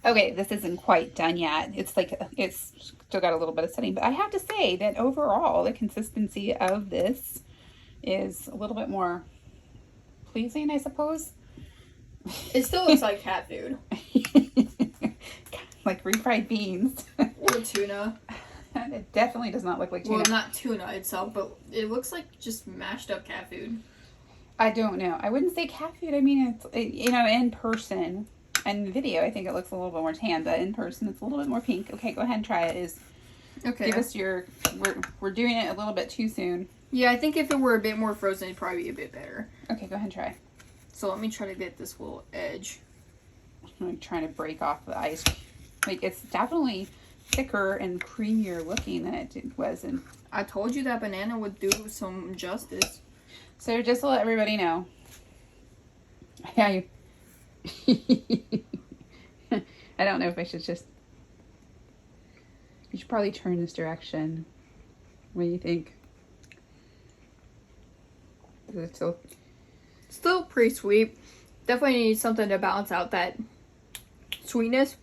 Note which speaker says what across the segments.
Speaker 1: Okay, this isn't quite done yet. It's like, it's still got a little bit of setting, but I have to say that overall, the consistency of this is a little bit more pleasing, I suppose.
Speaker 2: It still looks like cat food.
Speaker 1: Like refried beans.
Speaker 2: Or tuna.
Speaker 1: It definitely does not look like tuna.
Speaker 2: Well, not tuna itself, but it looks like just mashed up cat food.
Speaker 1: I don't know. I wouldn't say cat food. I mean, you know, in person and video, I think it looks a little bit more tan, but in person, it's a little bit more pink. Okay, go ahead and try it.
Speaker 2: Okay.
Speaker 1: Give us your... We're doing it a little bit too soon.
Speaker 2: Yeah, I think if it were a bit more frozen, it'd probably be a bit better.
Speaker 1: Okay, go ahead and try.
Speaker 2: So let me try to get this little edge.
Speaker 1: I'm trying to break off the ice. Like, it's definitely thicker and creamier looking than it was. And
Speaker 2: I told you that banana would do some justice.
Speaker 1: so just to let everybody know. Yeah, I don't know if I should just... You should probably turn this direction. What do you think? Is it
Speaker 2: Still pretty sweet. Definitely need something to balance out that sweetness.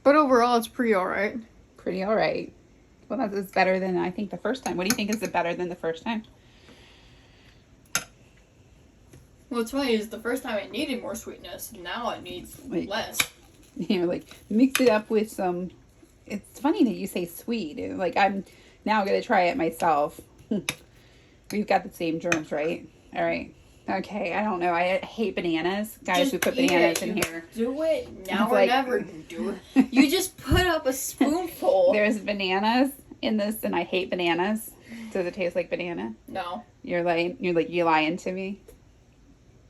Speaker 2: But overall, it's pretty alright.
Speaker 1: Pretty alright. Well, that is better than, I think, the first time. What do you think is it better than the first time?
Speaker 2: What's funny is the first time it needed more sweetness. Now it needs less.
Speaker 1: You know, like, mix it up with some... It's funny that you say sweet. Like, I'm now going to try it myself. We've got the same germs, right? All right. Okay, I don't know. I hate bananas. Guys
Speaker 2: Just
Speaker 1: who put
Speaker 2: eat
Speaker 1: bananas
Speaker 2: it.
Speaker 1: in here.
Speaker 2: Do it now
Speaker 1: It's
Speaker 2: or
Speaker 1: like-
Speaker 2: never. Do it. You just put up a spoonful.
Speaker 1: There's bananas in this, and I hate bananas. Does it taste like banana?
Speaker 2: No.
Speaker 1: You're lying to me.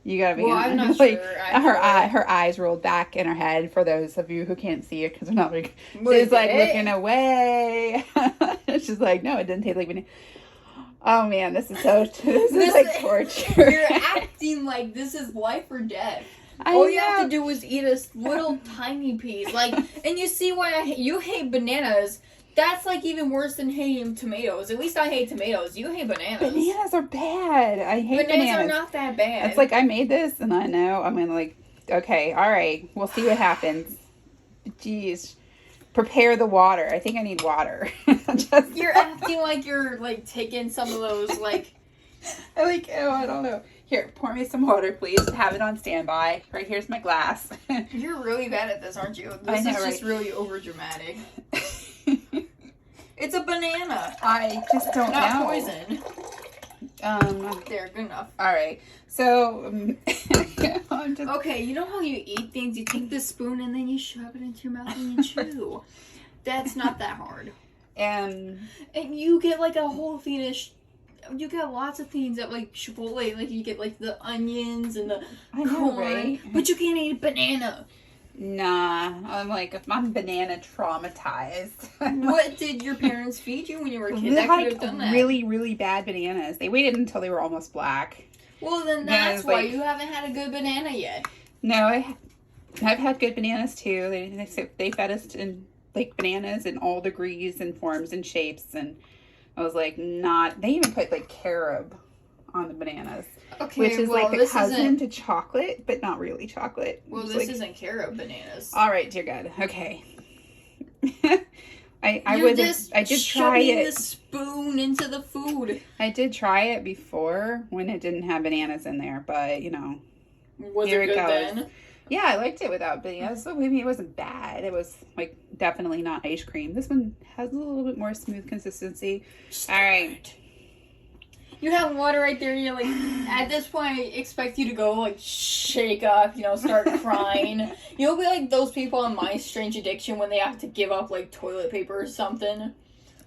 Speaker 1: You gotta be.
Speaker 2: Well, I'm not
Speaker 1: like,
Speaker 2: sure.
Speaker 1: Her eyes rolled back in her head. For those of you who can't see it, because they're not like,
Speaker 2: Wait,
Speaker 1: she's like
Speaker 2: it?
Speaker 1: looking away. She's like, no, it didn't taste like banana. Oh man, this is like torture.
Speaker 2: You're acting like this is life or death.
Speaker 1: I
Speaker 2: All you
Speaker 1: know.
Speaker 2: have to do is eat a little tiny piece. Like, and you see why you hate bananas. That's like even worse than hating tomatoes. At least I hate tomatoes. You hate bananas.
Speaker 1: Bananas are bad. I hate
Speaker 2: Bananas
Speaker 1: bananas.
Speaker 2: are not that bad.
Speaker 1: It's like I made this, and I know I'm gonna like. Okay, all right. We'll see what happens. Jeez. Prepare the water. I think I need water.
Speaker 2: You're acting like you're like taking some of those like.
Speaker 1: I don't know. Here, pour me some water, please. Have it on standby. Right here's my glass.
Speaker 2: You're really bad at this, aren't you? This
Speaker 1: I know,
Speaker 2: is just
Speaker 1: right?
Speaker 2: really over dramatic. It's a banana.
Speaker 1: I just don't
Speaker 2: Not
Speaker 1: know.
Speaker 2: poison. There, good enough.
Speaker 1: All right. So, I'm just...
Speaker 2: Okay, you know how you eat things? You take the spoon and then you shove it into your mouth and you chew. That's not that hard.
Speaker 1: And
Speaker 2: you get like a whole thing of... You get lots of things at like Chipotle. Like you get like the onions and the corn.
Speaker 1: Right?
Speaker 2: But you can't eat a banana.
Speaker 1: Nah. I'm banana traumatized.
Speaker 2: What did your parents feed you when you were a kid?
Speaker 1: They
Speaker 2: That could
Speaker 1: had
Speaker 2: have done that.
Speaker 1: really, really bad bananas. They waited until they were almost black.
Speaker 2: Well, then
Speaker 1: Yeah,
Speaker 2: that's
Speaker 1: it's
Speaker 2: why
Speaker 1: like-
Speaker 2: you haven't had a good banana yet.
Speaker 1: No, I've had good bananas too. They fed us in like bananas in all degrees and forms and shapes, and I was like, not. They even put like carob on the bananas,
Speaker 2: Okay,
Speaker 1: which is
Speaker 2: well,
Speaker 1: like the
Speaker 2: this
Speaker 1: cousin
Speaker 2: isn't...
Speaker 1: to chocolate, but not really chocolate.
Speaker 2: Well,
Speaker 1: It's
Speaker 2: this
Speaker 1: like,
Speaker 2: isn't carob bananas.
Speaker 1: all right, dear God. Okay. I
Speaker 2: You're
Speaker 1: did try
Speaker 2: shoving
Speaker 1: it.
Speaker 2: the spoon into the food.
Speaker 1: I did try it before when it didn't have bananas in there, but you know.
Speaker 2: Was
Speaker 1: Here
Speaker 2: it
Speaker 1: it
Speaker 2: good
Speaker 1: goes.
Speaker 2: then?
Speaker 1: Yeah, I liked it without bananas. So maybe it wasn't bad. It was like definitely not ice cream. This one has a little bit more smooth consistency. All right.
Speaker 2: You have water right there, and you're like, at this point, I expect you to go, like, shake up, start crying. You'll be like those people on My Strange Addiction when they have to give up, like, toilet paper or something.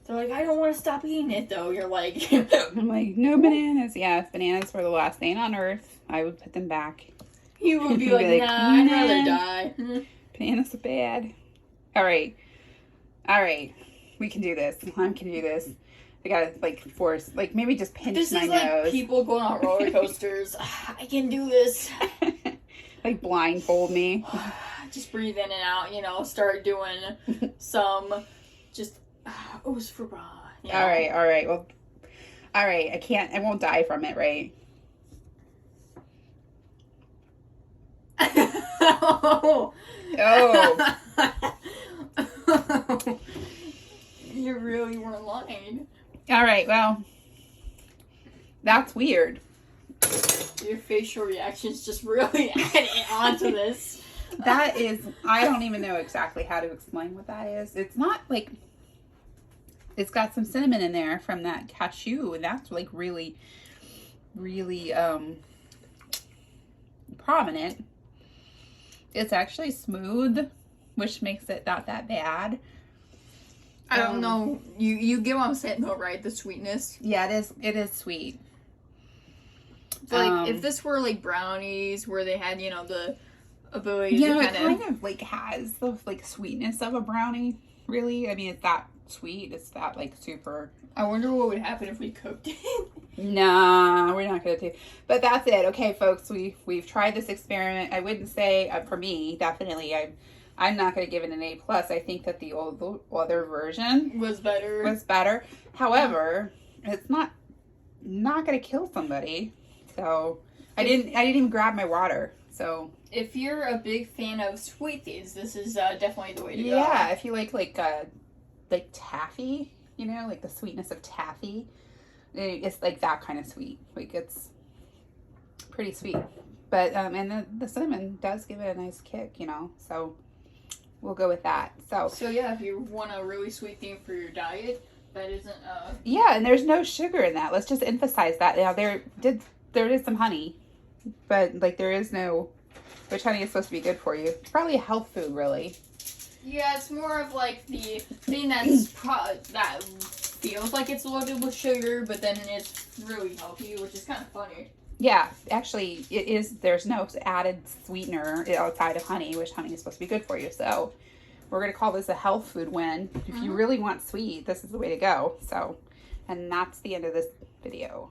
Speaker 2: They're like, I don't want to stop eating it, though. You're like...
Speaker 1: I'm like, no bananas. Yeah, if bananas were the last thing on earth, I would put them back.
Speaker 2: You would be
Speaker 1: You'd
Speaker 2: like,
Speaker 1: be like,
Speaker 2: nah, I'd rather
Speaker 1: nah.
Speaker 2: die.
Speaker 1: Bananas are bad. All right. We can do this. I can do this. I gotta, like, force, like, maybe just pinch
Speaker 2: This
Speaker 1: my
Speaker 2: is like
Speaker 1: nose.
Speaker 2: people going on roller coasters. I can do this.
Speaker 1: Like, blindfold me.
Speaker 2: Just breathe in and out, start doing some just ooze for bra.
Speaker 1: All right. Well, all right. I won't die from it, right?
Speaker 2: Oh.
Speaker 1: Oh. All right, well, that's weird.
Speaker 2: Your facial reactions just really added onto this.
Speaker 1: That is, I don't even know exactly how to explain what that is. It's not like, it's got some cinnamon in there from that cashew, and that's like really, really prominent. It's actually smooth, which makes it not that bad.
Speaker 2: I don't know. You get what I'm saying though, right? The sweetness.
Speaker 1: Yeah, it is sweet.
Speaker 2: Like if this were like brownies where they had, you know, the ability to
Speaker 1: it kind of like has the like sweetness of a brownie, really. I mean, it's that sweet. It's that like super.
Speaker 2: I wonder what would happen if we cooked it.
Speaker 1: Nah, we're not gonna do. But that's it. Okay, folks, we've tried this experiment. I wouldn't say for me, definitely. I'm not gonna give it an A+. I think that the other version
Speaker 2: was better.
Speaker 1: However, it's not gonna kill somebody. So I didn't even grab my water. So
Speaker 2: if you're a big fan of sweet things, this is definitely the way to go.
Speaker 1: Yeah, if you like taffy, you know, like the sweetness of taffy, it's like that kind of sweet. Like it's pretty sweet, but and the cinnamon does give it a nice kick, you know. So we'll go with that. So
Speaker 2: yeah, if you want a really sweet thing for your diet, that isn't
Speaker 1: yeah, and there's no sugar in that. Let's just emphasize that. Now there is some honey, but like there is no, which honey is supposed to be good for you. It's probably a health food, really.
Speaker 2: Yeah, it's more of like the thing that feels like it's loaded with sugar, but then it's really healthy, which is kind of funny.
Speaker 1: Yeah, actually, it is. There's no added sweetener outside of honey, which honey is supposed to be good for you. So we're going to call this a health food win. If you really want sweet, this is the way to go. So, and that's the end of this video.